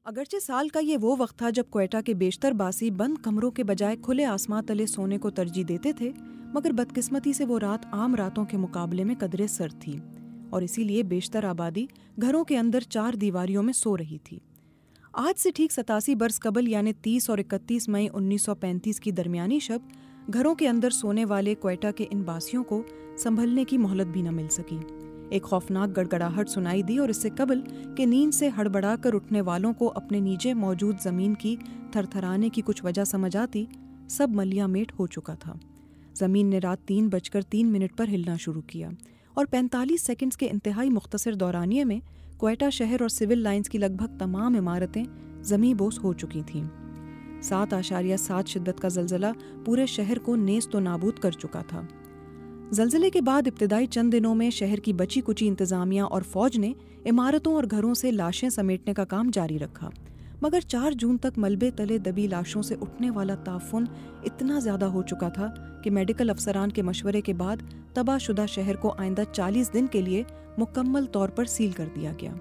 اگرچہ سال کا یہ وہ وقت تھا جب کوئٹہ کے بیشتر باسی بند کمروں کے بجائے کھلے آسمان تلے سونے کو ترجیح دیتے تھے، مگر بدقسمتی سے وہ رات عام راتوں کے مقابلے میں قدرے سرد تھی اور اسی لیے بیشتر آبادی گھروں کے اندر 4 دیواریوں میں سو رہی تھی۔ آج سے ٹھیک 87 برس قبل یعنی 30 اور 31 مئی 1935 کی درمیانی شب گھروں کے اندر سونے والے کوئٹہ کے ان باسیوں کو سنبھلنے کی مہلت بھی نہ مل سکی۔ ایک خوفناک گڑگڑاہٹ سنائی دی اور اس سے قبل کہ نیند سے ہڑبڑا کر اٹھنے والوں کو اپنے نیچے موجود زمین کی تھرتھرانے کی کچھ وجہ سمجھ آتی، سب ملیا میٹ ہو چکا تھا۔ زمین نے رات 3:03 پر ہلنا شروع کیا اور 45 سیکنڈز کے انتہائی مختصر دورانیے میں کوئٹہ شہر اور سول لائنز کی لگ بھگ تمام عمارتیں زمیں بوس ہو چکی تھیں۔ 7.7 شدت کا زلزلہ پورے شہر کو نیست و نابود کر چکا تھا۔ زلزلے کے بعد ابتدائی چند دنوں میں شہر کی بچی کچی انتظامیہ اور فوج نے عمارتوں اور گھروں سے لاشیں سمیٹنے کا کام جاری رکھا، مگر 4 جون تک ملبے تلے دبی لاشوں سے اٹھنے والا تعفن اتنا زیادہ ہو چکا تھا کہ میڈیکل افسران کے مشورے کے بعد تباہ شدہ شہر کو آئندہ 40 دن کے لیے مکمل طور پر سیل کر دیا گیا،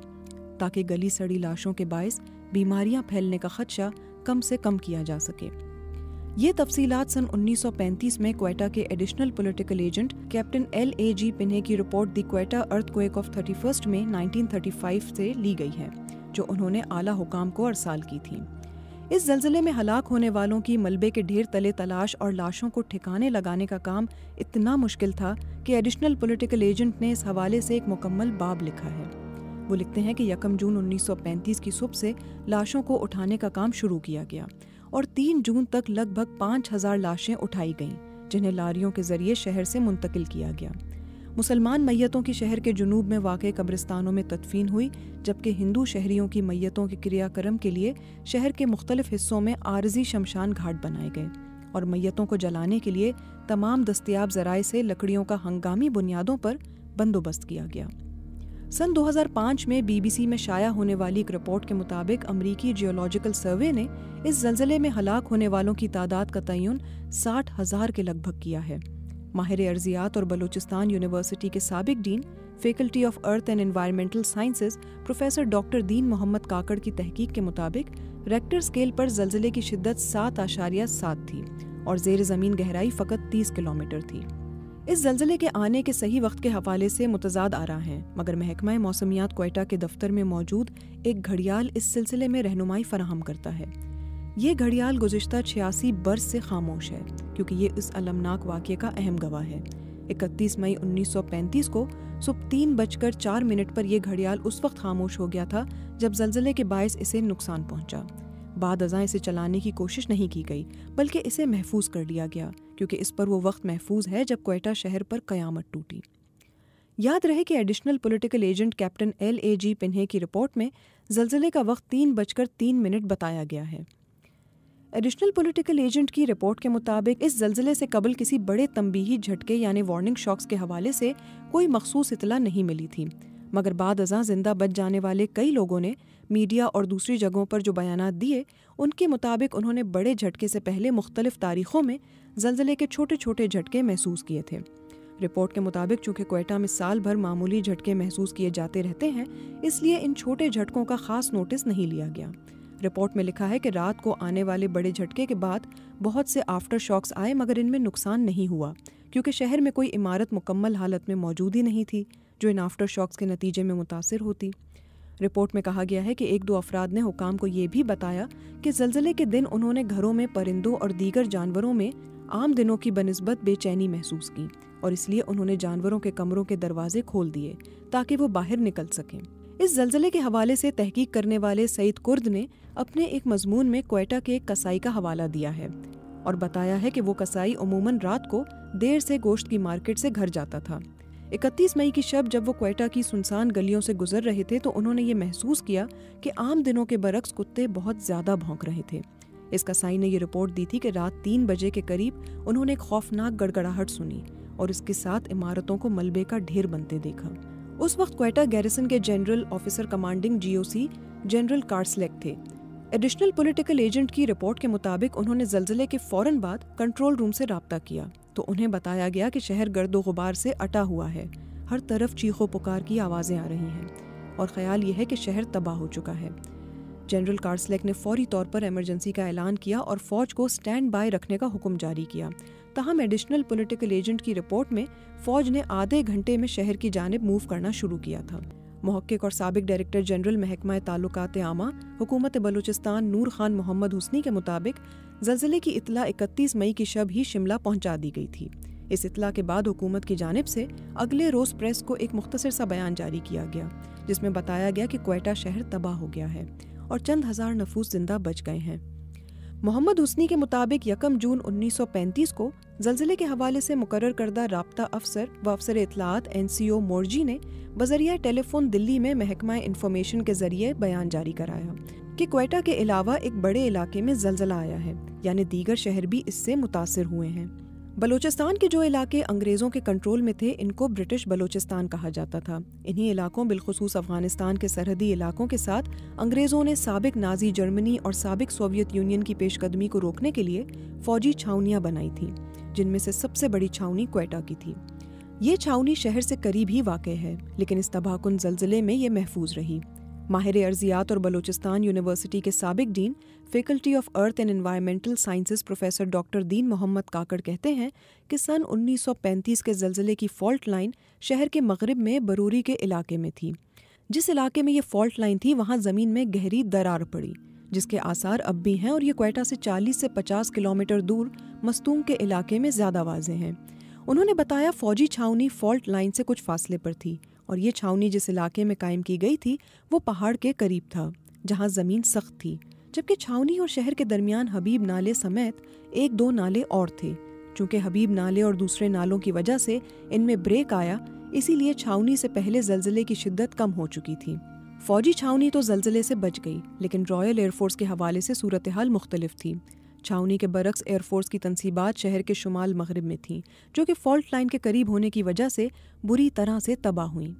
تاکہ گلی سڑی لاشوں کے باعث بیماریاں پھیلنے کا خدشہ کم سے کم کیا جا سکے۔ یہ تفصیلات سن 1935 میں کوئٹہ کے additional political agent captain LAG پنہے کی report the Quetta earth quick of 31 میں 1935 سے لی گئی ہے، جو انہوں نے اعلیٰ حکام کو ارسال کی تھی۔ اس زلزلے میں ہلاک ہونے والوں کی ملبے کے ڈھیر تلے تلاش اور لاشوں کو ٹھکانے لگانے کا کام اتنا مشکل تھا کہ ایڈیشنل پولیٹیکل ایجنٹ نے اس حوالے سے ایک مکمل باب لکھا ہے۔ وہ لکھتے ہیں کہ 1 جون 1935 کی صبح سے لاشوں کو اٹھانے کا کام شروع کیا گیا اور 3 جون تک لگ بھگ 5000 لاشیں اٹھائی گئیں، جنہیں لاریوں کے ذریعے شہر سے منتقل کیا گیا۔ مسلمان میتوں کی شہر کے جنوب میں واقع قبرستانوں میں تدفین ہوئی، جبکہ ہندو شہریوں کی میتوں کے کریا کرم کے لیے شہر کے مختلف حصوں میں عارضی شمشان گھاٹ بنائے گئے اور میتوں کو جلانے کے لیے تمام دستیاب ذرائع سے لکڑیوں کا ہنگامی بنیادوں پر بندوبست کیا گیا۔ سن 2005 میں BBC میں شائع ہونے والی ایک رپورٹ کے مطابق امریکی جیولوجیکل سروے نے اس زلزلے میں ہلاک ہونے والوں کی تعداد کا تعین 60,000 کے لگ بھگ کیا ہے۔ ماہر ارضیات اور بلوچستان یونیورسٹی کے سابق dean faculty of earth and environmental sciences professor doctor Din Muhammad Kakar کی تحقیق کے مطابق ریکٹر اسکیل پر زلزلے کی شدت 7.7 تھی اور زیر زمین گہرائی فقط 30 کلومیٹر تھی۔ اس زلزلے کے آنے کے صحیح وقت کے حوالے سے متضاد آراء ہیں، مگر محکمہ موسمیات کوئٹہ کے دفتر میں موجود ایک گھڑیال اس سلسلے میں رہنمائی فراہم کرتا ہے۔ یہ گھڑیال گزشتہ 86 برس سے خاموش ہے، کیونکہ یہ اس المناک واقعے کا اہم گواہ ہے۔ 31 مئی 1935 کو صبح 3:04 پر یہ گھڑیال اس وقت خاموش ہو گیا تھا جب زلزلے کے باعث اسے نقصان پہنچا۔ بعد ازاں اسے چلانے کی کوشش نہیں کی گئی، بلکہ اسے محفوظ کر لیا گیا، کیونکہ اس پر وہ وقت محفوظ ہے جب کوئٹہ شہر پر قیامت ٹوٹی۔ یاد رہے کہ additional political agent captain LAG پنہے کی رپورٹ میں زلزلے کا وقت 3:03 بتایا گیا ہے۔ ایڈیشنل پولیٹیکل ایجنٹ کی رپورٹ کے مطابق اس زلزلے سے قبل کسی بڑے تنبیہی جھٹکے یعنی وارننگ شاکس کے حوالے سے کوئی مخصوص اطلاع نہیں ملی تھی، مگر بعد ازاں زندہ بچ جانے والے کئی لوگوں نے میڈیا اور دوسری جگہوں پر جو بیانات دیے، ان کے مطابق انہوں نے بڑے جھٹکے سے پہلے مختلف تاریخوں میں زلزلے کے چھوٹے چھوٹے جھٹکے محسوس کیے تھے۔ رپورٹ کے مطابق چونکہ کوئٹہ میں سال بھر معمولی جھٹکے محسوس کیے جاتے رہتے ہیں، اس لیے ان چھوٹے جھٹکوں کا خاص نوٹس نہیں لیا گیا۔ رپورٹ میں لکھا ہے کہ رات کو آنے والے بڑے جھٹکے کے بعد بہت سے آفٹر شاکس آئے، مگر ان میں نقصان نہیں ہوا، کیونکہ شہر میں کوئی عمارت مکمل حالت میں موجود ہی نہیں تھی جو ان آفٹر شاکس کے نتیجے میں متاثر ہوتی۔ رپورٹ میں کہا گیا ہے کہ 1-2 افراد نے حکام کو یہ بھی بتایا کہ زلزلے کے دن انہوں نے گھروں میں پرندوں اور دیگر جانوروں میں عام دنوں کی بنسبت بے چینی محسوس کی، اور اس لیے انہوں نے جانوروں کے کمروں کے دروازے کھول دیے تاکہ وہ باہر نکل سکیں۔ اس زلزلے کے حوالے سے تحقیق کرنے والے سعید کرد نے اپنے ایک مضمون میں کوئٹہ کے ایک کسائی کا حوالہ دیا ہے اور بتایا ہے کہ وہ کسائی عموماً رات کو دیر سے گوشت کی مارکیٹ سے گھر جاتا تھا۔ 31 مئی کی شب جب وہ کوئٹہ کی سنسان گلیوں سے گزر رہے تھے تو انہوں نے یہ محسوس کیا کہ عام دنوں کے برعکس کتے بہت زیادہ بھونک رہے تھے۔ اس کسائی نے یہ رپورٹ دی تھی کہ رات 3 بجے کے قریب انہوں نے ایک خوفناک گڑگڑاہٹ سنی اور اس کے ساتھ عمارتوں کو ملبے کا ڈھیر بنتے دیکھا۔ اس وقت کوئٹہ گیریسن کے general officer commanding GOC general Carslake تھے۔ ایڈیشنل پولیٹیکل ایجنٹ کی رپورٹ کے مطابق انہوں نے زلزلے کے فوراً بعد کنٹرول روم سے رابطہ کیا تو انہیں بتایا گیا کہ شہر گرد و غبار سے اٹا ہوا ہے، ہر طرف چیخ و پکار کی آوازیں آ رہی ہیں اور خیال یہ ہے کہ شہر تباہ ہو چکا ہے۔ जनरल कार्सलेक ने फौरी तौर पर इमरजेंसी का ऐलान किया और फौज को स्टैंड बाय रखने का हुक्म जारी किया। ताहम एडिशनल पॉलिटिकल एजेंट की रिपोर्ट में फौज ने आधे घंटे में शहर की जानिब मूव करना शुरू किया था। मुहक्किक और साबिक डायरेक्टर जनरल महकमा ताल्लुकात आमा हुकूमत बलूचिस्तान नूर खान मोहम्मद हुस्नी के मुताबिक ज़लज़ले की इत्तला 31 मई की शब ही शिमला पहुंचा दी गई थी। इस इत्तला के बाद हुकूमत की जानिब से अगले रोज़ प्रेस को एक मुख्तसर सा बयान जारी किया गया, जिसमें बताया गया कि क्वेटा शहर तबाह हो गया है और चंद हज़ार नफूस जिंदा बच गए हैं। मोहम्मद हुस्नी के मुताबिक 1 जून 1935 को ज़लज़ले के हवाले से मुकर्रर करदा राब्ता अफसर व अफसर इत्तलात NCO मोर्जी ने बज़रिया टेलीफोन दिल्ली में महकमा इंफॉर्मेशन के ज़रिए बयान जारी कराया कि क्वेटा के अलावा एक बड़े इलाके में ज़लज़ला आया है, यानी दीगर शहर भी इससे मुतासिर हुए हैं। बलूचिस्तान के जो इलाके अंग्रेज़ों के कंट्रोल में थे, इनको ब्रिटिश बलूचिस्तान कहा जाता था। इन्हीं इलाकों बिलखुसूस अफ़गानिस्तान के सरहदी इलाकों के साथ अंग्रेज़ों ने साबिक नाज़ी जर्मनी और साबिक सोवियत यूनियन की पेशकदमी को रोकने के लिए फ़ौजी छावनियाँ बनाई थीं, जिनमें से सबसे बड़ी छावनी क्वेटा की थी। ये छावनी शहर से करीब ही वाक़ है, लेकिन इस तबाहकुन ज़लज़ले में ये महफूज रही। माहिर अर्ज़ियात और बलूचिस्तान यूनिवर्सिटी के साबिक dean faculty of earth and environmental sciences professor doctor दीन मोहम्मद काकड़ कहते हैं कि सन 1935 के ज़लज़ले की फ़ॉल्ट लाइन शहर के मगरिब में बरूरी के इलाके में थी। जिस इलाके में ये फ़ॉल्ट लाइन थी, वहाँ ज़मीन में गहरी दरार पड़ी, जिसके आसार अब भी हैं और ये क्वेटा से 40 से 50 किलोमीटर दूर मस्तूम के इलाके में ज़्यादा वाज़े हैं। उन्होंने बताया फ़ौजी छावनी फ़ॉल्ट लाइन से कुछ फासले पर थी और ये छावनी जिस इलाके में कायम की गई थी वो पहाड़ के करीब था, जहाँ ज़मीन सख्त थी, जबकि छावनी और शहर के दरमियान हबीब नाले समेत 1-2 नाले और थे। चूँकि हबीब नाले और दूसरे नालों की वजह से इनमें ब्रेक आया, इसीलिए छावनी से पहले ज़लज़ले की शिद्दत कम हो चुकी थी। फ़ौजी छावनी तो ज़लज़ले से बच गई, लेकिन रॉयल एयरफोर्स के हवाले से सूरत हाल मुख्तलिफ थी। छावनी के बरक्स एयरफोर्स की तनसीबात शहर के शुमाल मगरिब में थीं, जो कि फ़ॉल्ट लाइन के करीब होने की वजह से बुरी तरह से तबाह हुईं।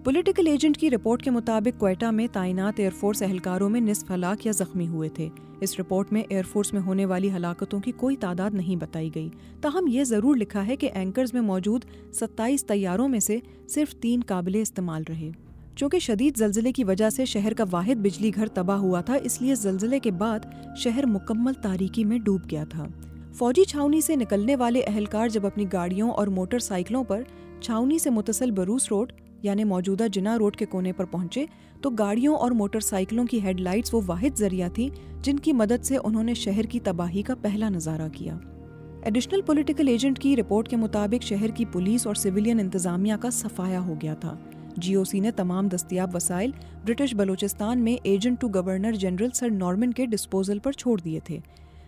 पॉलिटिकल एजेंट की रिपोर्ट के मुताबिक क्वेटा में तैनात एयरफोर्स एहलकारों में निस्फ हलाक या ज़ख्मी हुए थे। इस रिपोर्ट में एयरफोर्स में होने वाली हलाकतों की कोई तादाद नहीं बताई गई, ताहम ये ज़रूर लिखा है कि एंकर्स में मौजूद 27 तैयारों में से सिर्फ 3 काबिले इस्तेमाल रहे। चूँकि शदीद ज़लज़ले की वजह से शहर का वाहिद बिजली घर तबाह हुआ था, इसलिए ज़लज़ले के बाद शहर मुकम्मल तारीकी में डूब गया था। फ़ौजी छावनी से निकलने वाले एहलकार जब अपनी गाड़ियों और मोटरसाइकिलों पर छावनी से मुतसिल बरूस रोड यानी मौजूदा जिना रोड के कोने पर पहुंचे, तो गाड़ियों और मोटरसाइकिलों की हेडलाइट्स वो वाहिद ज़रिया थी जिनकी मदद से उन्होंने शहर की तबाही का पहला नज़ारा किया। एडिशनल पॉलिटिकल एजेंट की रिपोर्ट के मुताबिक शहर की पुलिस और सिविलियन इंतज़ामिया का सफाया हो गया था। GOC ने तमाम दस्तयाब वसाइल ब्रिटिश बलूचिस्तान में agent to governor general sir Norman के डिस्पोजल पर छोड़ दिए थे।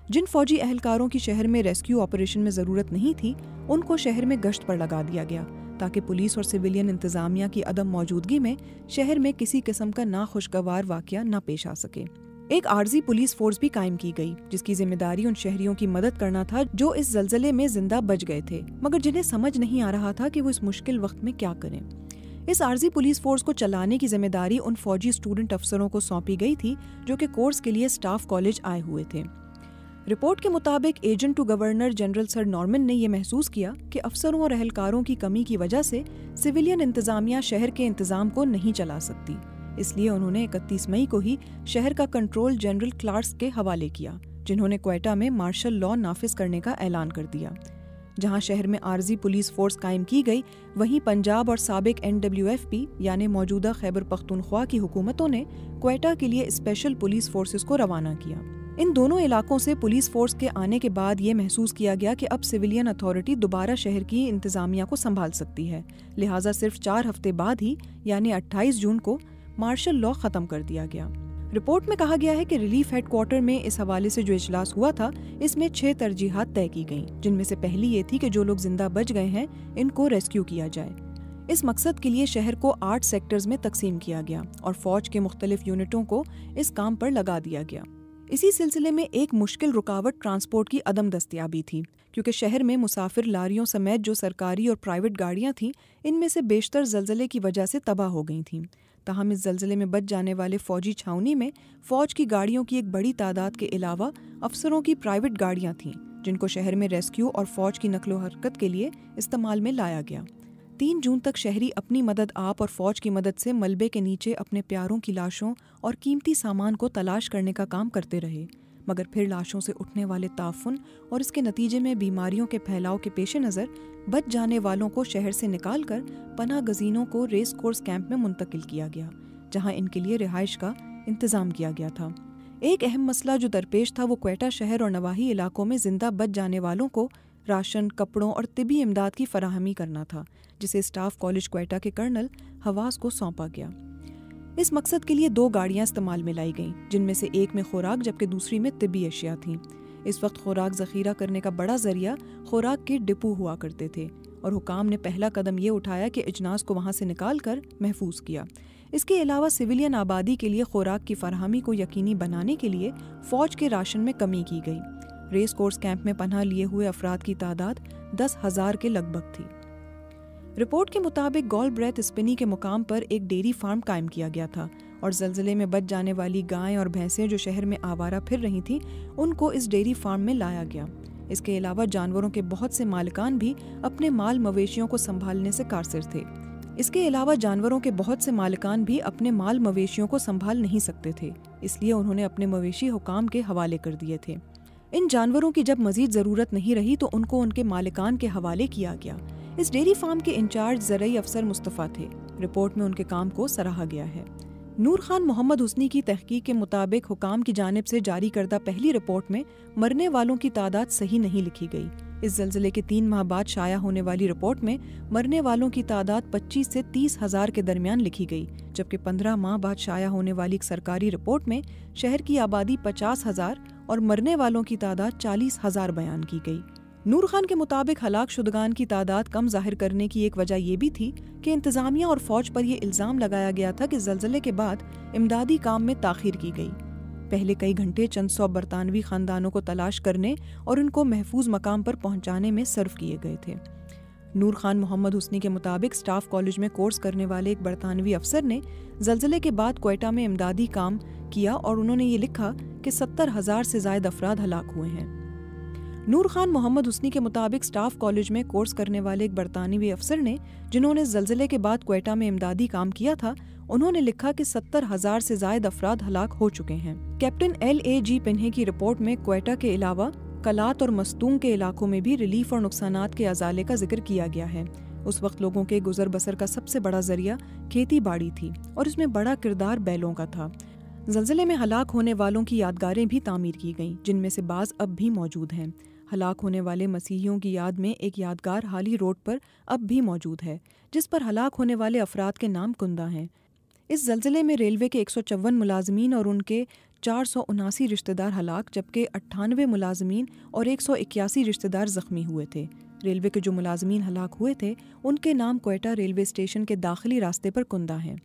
जिन फौजी एहलकारों की शहर में रेस्क्यू ऑपरेशन में ज़रूरत नहीं थी, उनको शहर में गश्त पर लगा दिया गया, ताकि पुलिस और सिविलियन इंतज़ामिया की अदम मौजूदगी में शहर में किसी किस्म का नाखुशगवार वाक़या न पेश आ सके। एक आर्जी पुलिस फोर्स भी कायम की गई, जिसकी जिम्मेदारी उन शहरियों की मदद करना था जो इस ज़लज़ले में जिंदा बच गए थे, मगर जिन्हें समझ नहीं आ रहा था कि वो इस मुश्किल वक्त में क्या करें। इस आर्जी पुलिस फोर्स को चलाने की जिम्मेदारी उन फौजी स्टूडेंट अफसरों को सौंपी गई थी जो कि कोर्स के लिए स्टाफ कॉलेज आए हुए थे। रिपोर्ट के मुताबिक agent to governor general sir Norman ने यह महसूस किया कि अफसरों और एहलकारों की कमी की वजह से सिविलियन इंतज़ामिया शहर के इंतज़ाम को नहीं चला सकती, इसलिए उन्होंने 31 मई को ही शहर का कंट्रोल जनरल क्लार्क्स के हवाले किया, जिन्होंने क्वेटा में मार्शल लॉ नाफिज करने का ऐलान कर दिया। जहां शहर में आर्जी पुलिस फोर्स कायम की गई, वहीं पंजाब और साबिक NWFP यानी मौजूदा खैबर पख्तूनख्वा की हुकूमतों ने क्वेटा के लिए स्पेशल पुलिस फोर्सेस को रवाना किया। इन दोनों इलाकों से पुलिस फोर्स के आने के बाद ये महसूस किया गया कि अब सिविलियन अथॉरिटी दोबारा शहर की इंतज़ामिया को संभाल सकती है, लिहाजा सिर्फ 4 हफ्ते बाद ही यानी 28 जून को मार्शल लॉ ख़त्म कर दिया गया। रिपोर्ट में कहा गया है कि रिलीफ हेडक्वार्टर में इस हवाले से जो इजलास हुआ था, इसमें 6 तरजीहात तय की गईं, जिनमें से पहली ये थी कि जो लोग जिंदा बच गए हैं इनको रेस्क्यू किया जाए। इस मकसद के लिए शहर को 8 सेक्टर्स में तकसीम किया गया और फौज के मुख्तलिफ यूनिटों को इस काम पर लगा दिया गया। इसी सिलसिले में एक मुश्किल रुकावट ट्रांसपोर्ट की अदम दस्तयाबी थी, क्योंकि शहर में मुसाफिर लारियों समेत जो सरकारी और प्राइवेट गाड़ियां थीं, इनमें से बेशतर ज़लज़ले की वजह से तबाह हो गई थीं। ताहम इस ज़लज़ले में बच जाने वाले फ़ौजी छावनी में फ़ौज की गाड़ियों की एक बड़ी तादाद के अलावा अफसरों की प्राइवेट गाड़ियां थीं, जिनको शहर में रेस्क्यू और फ़ौज की नकलो हरकत के लिए इस्तेमाल में लाया गया। 3 जून तक शहरी अपनी मदद आप और फौज की मदद से मलबे के नीचे अपने प्यारों की लाशों और कीमती सामान को तलाश करने का काम करते रहे, मगर फिर लाशों से उठने वाले ताफुन और इसके नतीजे में बीमारियों के फैलाव के पेश नज़र बच जाने वालों को शहर से निकालकर पनाह गज़ीनों को रेस कोर्स कैंप में मुंतकिल किया गया, जहां इनके लिए रिहाइश का इंतज़ाम किया गया था। एक अहम मसला जो दरपेश था वो क्वेटा शहर और नवाही इलाकों में जिंदा बच जाने वालों को राशन, कपड़ों और तिबी इमदाद की फराहमी करना था, जिसे स्टाफ कॉलेज क्वेटा के कर्नल हवास को सौंपा गया। इस मकसद के लिए 2 गाड़ियां इस्तेमाल में लाई गईं, जिनमें से एक में खुराक जबकि दूसरी में तिबी अशिया थीं। इस वक्त खुराक ज़ख़ीरा करने का बड़ा ज़रिया खुराक के डिपो हुआ करते थे और हुकाम ने पहला कदम ये उठाया कि इजनास को वहाँ से निकाल कर महफूज किया। इसके अलावा सिविलियन आबादी के लिए खुराक की फराहमी को यकीनी बनाने के लिए फ़ौज के राशन में कमी की गई। रेस कोर्स कैंप में पनाह लिए हुए अफराद की तादाद 10,000 के लगभग थी। रिपोर्ट के मुताबिक गॉलब्रेथ स्पिनी के मुकाम पर एक डेयरी फार्म कायम किया गया था और ज़लज़ले में बच जाने वाली गायें और भैंसें जो शहर में आवारा फिर रही थीं, उनको इस डेयरी फार्म में लाया गया। इसके अलावा जानवरों के बहुत से मालिकान भी अपने माल मवेशियों को संभालने से कासिर थे। माल मवेशियों को संभाल नहीं सकते थे, इसलिए उन्होंने अपने मवेशी हुकाम के हवाले कर दिए थे। इन जानवरों की जब मजीद ज़रूरत नहीं रही तो उनको उनके मालिकान के हवाले किया गया। इस डेयरी फार्म के इंचार्ज ज़रई अफसर मुस्तफ़ा थे। रिपोर्ट में उनके काम को सराहा गया है। नूर खान मोहम्मद हुस्नी की तहकीक के मुताबिक हुकाम की जानिब से जारी करदा पहली रिपोर्ट में मरने वालों की तादाद सही नहीं लिखी गई। इस ज़लज़ले के 3 माह बाद शाया होने वाली रिपोर्ट में मरने वालों की तादाद 25 से 30,000 के दरमियान लिखी गई, जबकि 15 माह बाद शाया होने वाली एक सरकारी रिपोर्ट में शहर की आबादी 50,000 और मरने वालों की तादाद 40,000 बयान की गई। नूर खान के मुताबिक हलाक शुदगान की तादाद कम जाहिर करने की एक वजह यह भी थी कि इंतज़ामिया और फ़ौज पर यह इल्ज़ाम लगाया गया था कि ज़लज़ले के बाद इमदादी काम में ताख़ीर की गई। पहले कई घंटे चंद 100 बरतानवी ख़ानदानों को तलाश करने और उनको महफूज मकाम पर पहुँचाने में सर्फ किए गए थे। नूर खान मोहम्मद हुस्नी के मुताबिक स्टाफ कॉलेज में कोर्स करने वाले एक बरतानवी अफसर ने ज़लज़ले के बाद क्वेटा में इमदादी काम किया और उन्होंने ये लिखा कि 70,000 से ज़ायद अफराद हलाक हुए हैं। नूर खान मोहम्मद हुस्नी के मुताबिक स्टाफ कॉलेज में कोर्स करने वाले एक बरतानवी अफसर ने, जिन्होंने ज़लज़ले के बाद क्वेटा में इमदादी काम किया था, उन्होंने लिखा कि 70,000 से ज़ायद अफराद हलाक हो चुके हैं। कैप्टन LAG पिन्हे की रिपोर्ट में क्वेटा के अलावा कलात और मस्तूंग के इलाकों में भी रिलीफ और नुकसानात के अजाले का जिक्र किया गया है। उस वक्त लोगों के गुजर बसर का सबसे बड़ा जरिया खेती बाड़ी थी और इसमें बड़ा किरदार बैलों का था। ज़लज़ले में हलाक होने वालों की यादगारें भी तामीर की गईं, जिनमें से बाज़ अब भी मौजूद हैं। हलाक होने वाले मसीहियों की याद में एक यादगार हाली रोड पर अब भी मौजूद है, जिस पर हलाक होने वाले अफराद के नाम कुंदा हैं। इस ज़लज़ले में रेलवे के 154 मुलाजमीन और उनके 479 रिश्तेदार हलाक, जबकि 98 मुलाजमीन और 181 रिश्तेदार ज़ख्मी हुए थे। रेलवे के जो मुलाजमीन हलाक हुए थे उनके नाम क्वेटा रेलवे स्टेशन के दाखिली रास्ते पर कुंदा हैं।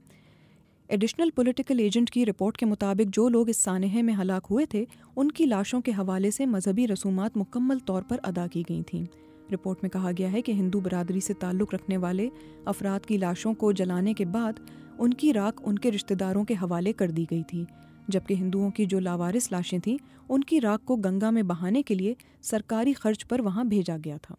एडिशनल पॉलिटिकल एजेंट की रिपोर्ट के मुताबिक जो लोग इस सानहे में हलाक हुए थे उनकी लाशों के हवाले से मजहबी रसूमात मुकम्मल तौर पर अदा की गई थीं। रिपोर्ट में कहा गया है कि हिंदू बरादरी से ताल्लुक़ रखने वाले अफराद की लाशों को जलाने के बाद उनकी राख उनके रिश्तेदारों के हवाले कर दी गई थी, जबकि हिंदुओं की जो लावारिस लाशें थीं उनकी राख को गंगा में बहाने के लिए सरकारी खर्च पर वहाँ भेजा गया था।